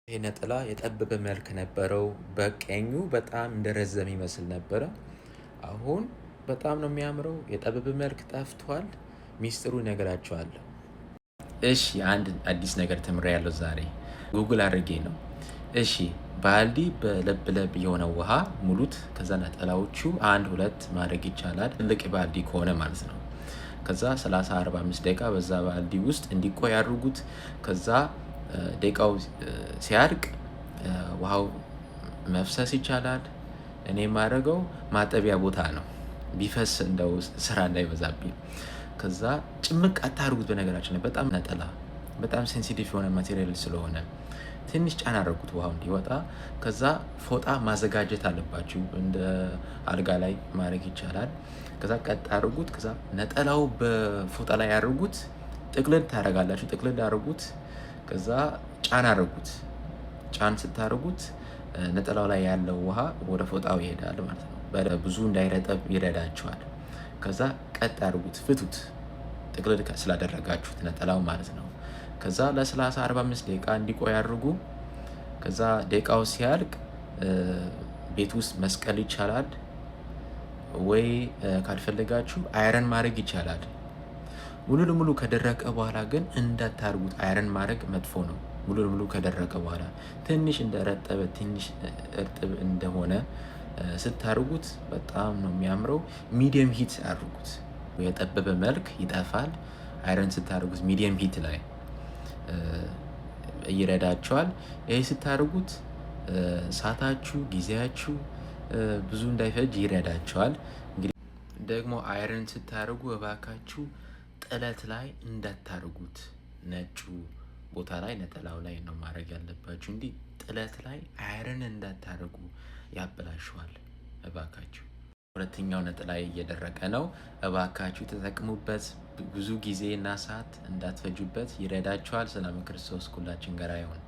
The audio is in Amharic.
ይሄ ነጠላ የጠበበ መልክ ነበረው። በቀኙ በጣም እንደረዘመ ይመስል ነበረ። አሁን በጣም ነው የሚያምረው። የጠበበ መልክ ጠፍቷል። ሚስጥሩ እነግራችኋለሁ። እሺ፣ አንድ አዲስ ነገር ተምሬያለሁ ዛሬ። ጉግል አድርጌ ነው። እሺ፣ ባልዲ በለብ ለብ የሆነ ውሃ ሙሉት። ከዛ ነጠላዎቹ 1-2 ማድረግ ይቻላል፣ ትልቅ ባልዲ ከሆነ ማለት ነው። ከዛ 30-45 ደቂቃ በዛ ባልዲ ውስጥ እንዲቆይ አድርጉት። ከዛ ደቂቃው ሲያልቅ ውሃው መፍሰስ ይቻላል። እኔ የማደርገው ማጠቢያ ቦታ ነው፣ ቢፈስ እንደው ስራ እንዳይበዛብኝ። ከዛ ጭምቅ አታርጉት። በነገራችን ላይ በጣም ነጠላ በጣም ሴንሲቲቭ የሆነ ማቴሪያል ስለሆነ ትንሽ ጫና አድርጉት ውሃው እንዲወጣ። ከዛ ፎጣ ማዘጋጀት አለባችሁ። እንደ አልጋ ላይ ማድረግ ይቻላል። ከዛ ቀጥ አድርጉት። ከዛ ነጠላው በፎጣ ላይ ያድርጉት። ጥቅልል ታደርጋላችሁ። ጥቅልል አድርጉት። ከዛ ጫን አድርጉት። ጫን ስታደርጉት ነጠላው ላይ ያለው ውሃ ወደ ፎጣው ይሄዳል ማለት ነው። ብዙ እንዳይረጠብ ይረዳችኋል። ከዛ ቀጥ አድርጉት፣ ፍቱት። ጥቅልል ስላደረጋችሁት ነጠላው ማለት ነው። ከዛ ለ30-45 ደቂቃ እንዲቆይ አድርጉ። ከዛ ደቂቃው ሲያልቅ ቤት ውስጥ መስቀል ይቻላል፣ ወይ ካልፈለጋችሁ አይረን ማድረግ ይቻላል። ሙሉ ለሙሉ ከደረቀ በኋላ ግን እንዳታርጉት። አይረን ማድረግ መጥፎ ነው። ሙሉ ለሙሉ ከደረቀ በኋላ ትንሽ እንደረጠበ ትንሽ እርጥብ እንደሆነ ስታርጉት በጣም ነው የሚያምረው። ሚዲየም ሂት አድርጉት፣ የጠበበ መልክ ይጠፋል። አይረን ስታርጉት ሚዲየም ሂት ላይ ይረዳቸዋል። ይሄ ስታርጉት ሰዓታችሁ ጊዜያችሁ ብዙ እንዳይፈጅ ይረዳቸዋል። እንግዲህ ደግሞ አይረን ስታርጉ እባካችሁ ጥለት ላይ እንዳታርጉት። ነጩ ቦታ ላይ ነጠላው ላይ ነው ማድረግ ያለባችሁ። እንዲህ ጥለት ላይ አይረን እንዳታርጉ፣ ያበላሸዋል። እባካችሁ። ሁለተኛው ነጠላ እየደረቀ ነው። እባካችሁ ተጠቅሙበት። ብዙ ጊዜ እና ሰዓት እንዳትፈጁበት፣ ይረዳችኋል። ሰላም ክርስቶስ ሁላችን ጋር ይሁን።